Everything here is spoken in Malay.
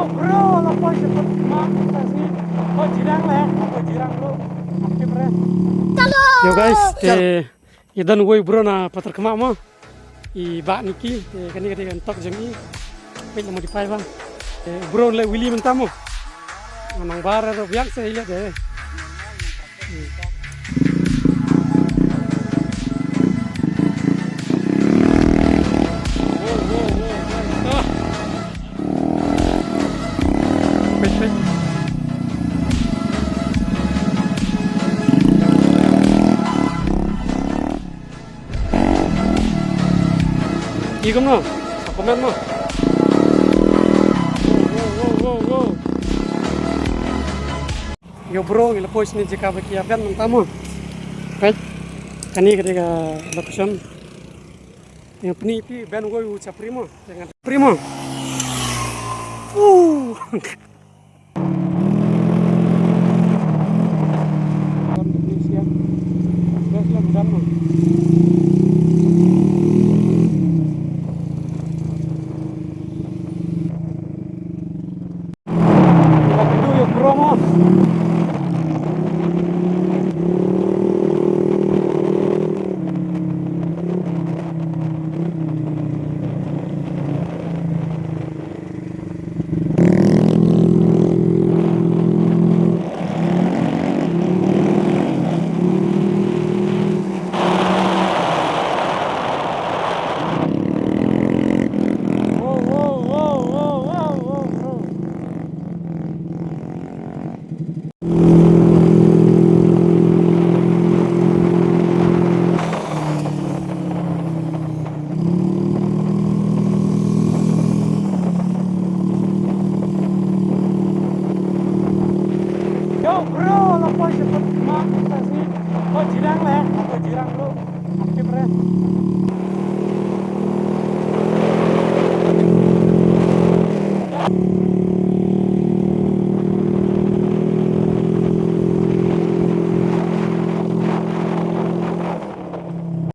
Yo bro, lo poi cepet mata sih. Oh jirang lah, apa jirang bro? Oke bre. Yo guys, idan woi bro na patar kemak mo. I bak niki, kani kani entok jengi. Pek modify bang. Bro le Willy mentamo. Nang bara ro biak saya lihat deh. Pek. Igom no, komen mo. Wow. Yo bro, ngila pois ni jika baki apian mentamo. Pek, kani ketika location. Yang penipi ben woi ucap primo, jangan primo. Indonesia. Terus lah mudah mah. Kita dulu yuk bro mo. Wow, bro. Yo bro, lo poi cepet mata sih. Oh jirang lah, apa jirang bro? Oke bre.